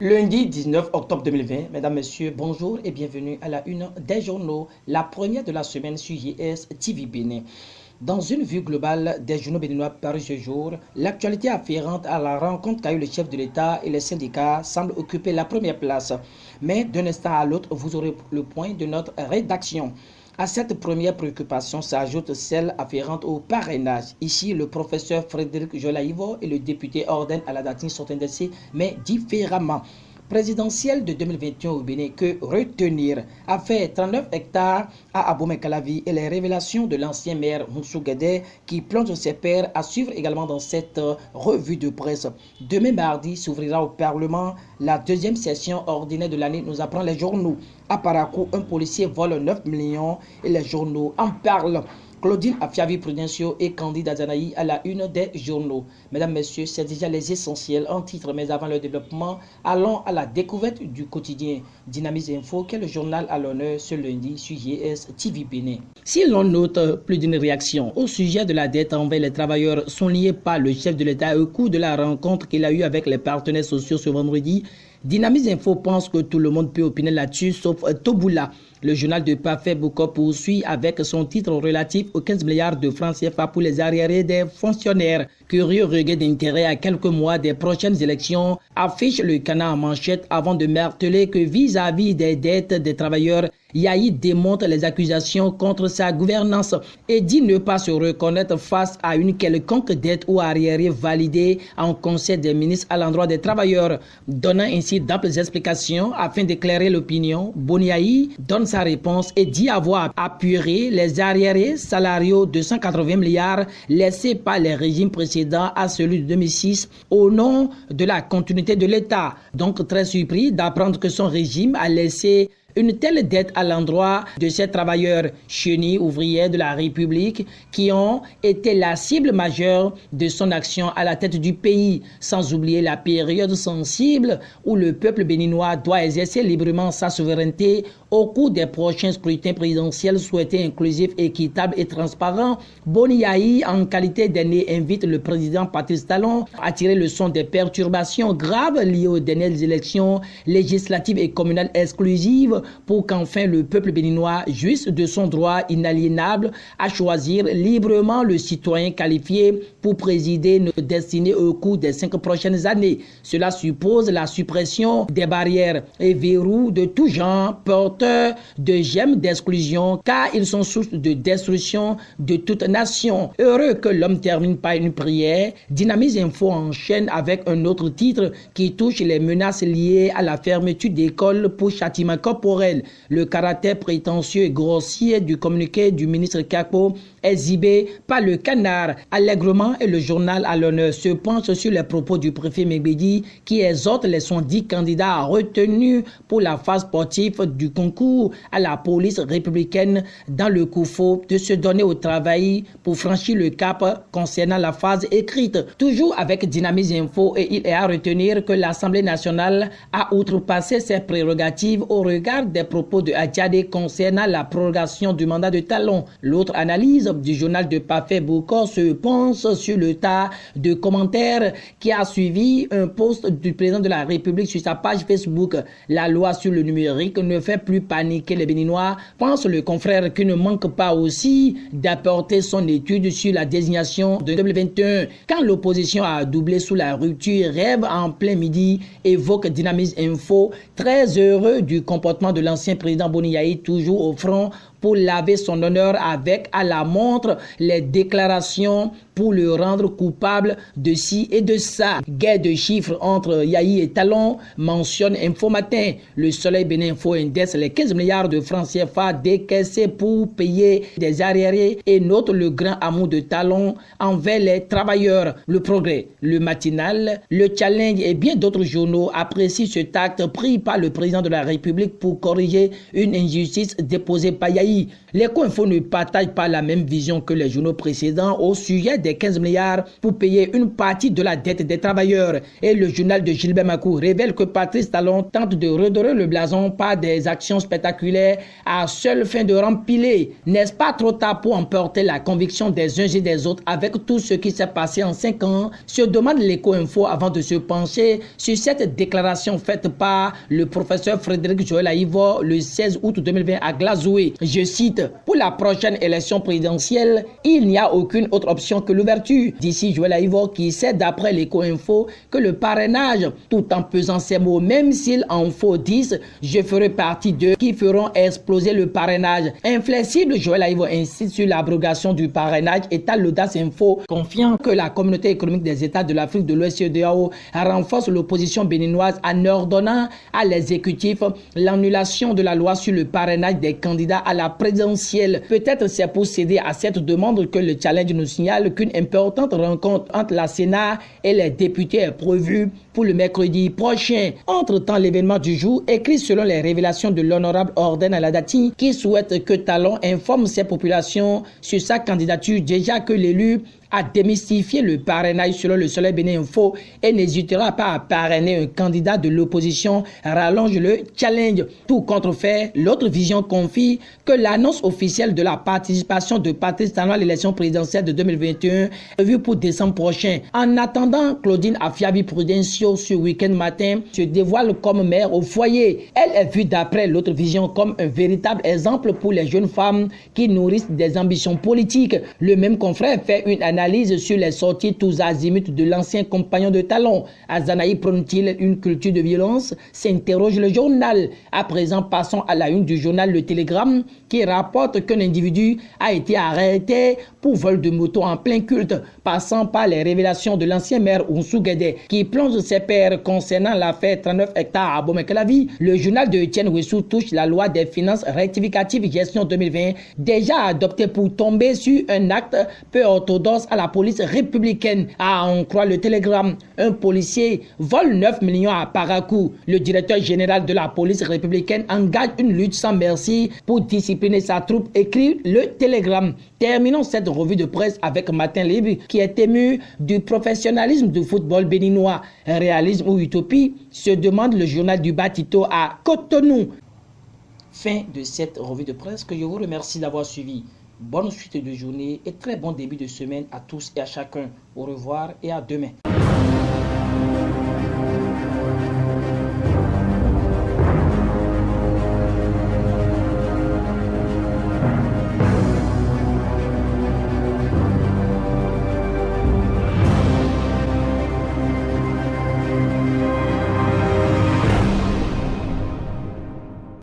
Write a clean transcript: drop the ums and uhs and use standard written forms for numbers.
Lundi 19 octobre 2020, mesdames, messieurs, bonjour et bienvenue à la une des journaux, la première de la semaine sur JS TV Bénin. Dans une vue globale des journaux béninois parus ce jour, l'actualité afférente à la rencontre qu'a eu le chef de l'État et les syndicats semble occuper la première place. Mais d'un instant à l'autre, vous aurez le point de notre rédaction. À cette première préoccupation s'ajoute celle afférente au parrainage. Ici, le professeur Frédéric Jolaïvo et le député Orden Aladatine sont indécis, mais différemment. Présidentielle de 2021 au Bénin, que retenir? Affaire 39 hectares à Abomey-Calavi et les révélations de l'ancien maire Moussou Guédé qui plonge ses pairs à suivre également dans cette revue de presse. Demain mardi s'ouvrira au Parlement la deuxième session ordinaire de l'année, nous apprend les journaux. À Parakou, un policier vole 9 millions et les journaux en parlent. Claudine Afiavi Prudencio et Candide Azanaï à la une des journaux. Mesdames, Messieurs, c'est déjà les essentiels en titre, mais avant le développement, allons à la découverte du quotidien Dynamis Info, qui est le journal à l'honneur ce lundi sur JS TV Bénin. Si l'on note plus d'une réaction au sujet de la dette envers les travailleurs soulignée par le chef de l'État au cours de la rencontre qu'il a eue avec les partenaires sociaux ce vendredi, Dynamis Info pense que tout le monde peut opiner là-dessus, sauf Toboula. Le journal de Parfait Bouko poursuit avec son titre relatif aux 15 milliards de francs CFA pour les arriérés des fonctionnaires. Curieux regain d'intérêt à quelques mois des prochaines élections, affiche le canard en manchette avant de marteler que vis-à-vis des dettes des travailleurs, Yahi démonte les accusations contre sa gouvernance et dit ne pas se reconnaître face à une quelconque dette ou arriéré validée en conseil des ministres à l'endroit des travailleurs. Donnant ainsi d'amples explications afin d'éclairer l'opinion, Boniaï donne sa réponse et dit avoir apuré les arriérés salariaux de 180 milliards laissés par les régimes précédents à celui de 2006 au nom de la continuité de l'État. Donc très surpris d'apprendre que son régime a laissé une telle dette à l'endroit de ces travailleurs chenilles ouvriers de la République qui ont été la cible majeure de son action à la tête du pays, sans oublier la période sensible où le peuple béninois doit exercer librement sa souveraineté au cours des prochains scrutins présidentiels souhaités inclusifs, équitables et transparents. Boniaï, en qualité d'aîné, invite le président Patrice Talon à tirer le son des perturbations graves liées aux dernières élections législatives et communales exclusives pour qu'enfin le peuple béninois jouisse de son droit inaliénable à choisir librement le citoyen qualifié pour présider nos destinées au cours des 5 prochaines années. Cela suppose la suppression des barrières et verrous de tout genre porteurs de gemmes d'exclusion car ils sont source de destruction de toute nation. Heureux que l'homme termine par une prière, Dynamis Info enchaîne avec un autre titre qui touche les menaces liées à la fermeture d'écoles pour châtiment corporel. Le caractère prétentieux et grossier du communiqué du ministre Kako est exhibé par le canard allègrement et le journal à l'honneur se penche sur les propos du préfet Megbedi qui exhorte les 110 candidats retenus pour la phase sportive du concours à la police républicaine dans le Koufo de se donner au travail pour franchir le cap concernant la phase écrite. Toujours avec Dynamis Info, et il est à retenir que l'Assemblée nationale a outrepassé ses prérogatives au regard des propos de Adjadé concernant la prorogation du mandat de Talon. L'autre analyse du journal de Parfait Bouko se penche sur le tas de commentaires qui a suivi un post du président de la République sur sa page Facebook. La loi sur le numérique ne fait plus paniquer les Béninois, pense le confrère qui ne manque pas aussi d'apporter son étude sur la désignation de 2021. Quand l'opposition a doublé sous la rupture, rêve en plein midi, évoque Dynamis Info, très heureux du comportement de l'ancien président Boniaï, toujours au front pour laver son honneur avec à la montre les déclarations pour le rendre coupable de ci et de ça. Guerre de chiffres entre Yahi et Talon, mentionne Info Matin. Le Soleil Bénin Info indexe les 15 milliards de francs CFA décaissés pour payer des arriérés et note le grand amour de Talon envers les travailleurs. Le Progrès, le Matinal, le Challenge et bien d'autres journaux apprécient cet acte pris par le président de la République pour corriger une injustice déposée par Yahi. Les Info ne partagent pas la même vision que les journaux précédents au sujet des 15 milliards pour payer une partie de la dette des travailleurs. Et le journal de Gilbert Macou révèle que Patrice Talon tente de redorer le blason par des actions spectaculaires à seule fin de rempiler. N'est-ce pas trop tard pour emporter la conviction des uns et des autres avec tout ce qui s'est passé en 5 ans? Se demande l'Éco-Info avant de se pencher sur cette déclaration faite par le professeur Frédéric Joël Aïvo le 16 août 2020 à Glasgow. Je cite, pour la prochaine élection présidentielle, il n'y a aucune autre option que l'ouverture. D'ici Joël Aïvo qui sait d'après l'Éco-Info que le parrainage, tout en pesant ses mots, même s'il en faut 10, je ferai partie d'eux qui feront exploser le parrainage. Inflexible, Joël Aïvo insiste sur l'abrogation du parrainage et à l'Audace Info, confiant que la communauté économique des États de l'Afrique de l'Ouest CEDEAO renforce l'opposition béninoise en ordonnant à l'exécutif l'annulation de la loi sur le parrainage des candidats à la présidentielle. Peut-être c'est pour céder à cette demande que le challenge nous signale qu'une importante rencontre entre la Sénat et les députés est prévue pour le mercredi prochain. Entre-temps, l'événement du jour, écrit selon les révélations de l'honorable Orden Aladati, qui souhaite que Talon informe ses populations sur sa candidature, déjà que l'élu a démystifié le parrainage selon le Soleil Bénin Info et n'hésitera pas à parrainer un candidat de l'opposition, rallonge le challenge. Tout contrefait, l'autre vision confie que l'annonce officielle de la participation de Patrice Talon à l'élection présidentielle de 2021 est vue pour décembre prochain. En attendant, Claudine Afiabi Prudencio sur Week-end Matin se dévoile comme mère au foyer. Elle est vue d'après l'autre vision comme un véritable exemple pour les jeunes femmes qui nourrissent des ambitions politiques. Le même confrère fait une analyse sur les sorties tous azimuts de l'ancien compagnon de Talon. Azanaï prône-t-il une culture de violence? S'interroge le journal. À présent, passons à la une du journal Le Télégramme qui rapporte qu'un individu a été arrêté pour vol de moto en plein culte, passant par les révélations de l'ancien maire Ounsou Guédé qui plonge ses pairs concernant l'affaire 39 hectares à Bomekelavi. Le journal de Etienne Wessou touche la loi des finances rectificatives gestion 2020 déjà adoptée pour tomber sur un acte peu orthodoxe à la police républicaine. À en croire le Télégramme, un policier vole 9 millions à Parakou. Le directeur général de la police républicaine engage une lutte sans merci pour discipliner sa troupe, écrit le Télégramme. Terminons cette revue de presse avec Matin Libre qui est ému du professionnalisme du football béninois. Réalisme ou utopie, se demande le journal du Batito à Cotonou. Fin de cette revue de presse que je vous remercie d'avoir suivi. Bonne suite de journée et très bon début de semaine à tous et à chacun. Au revoir et à demain.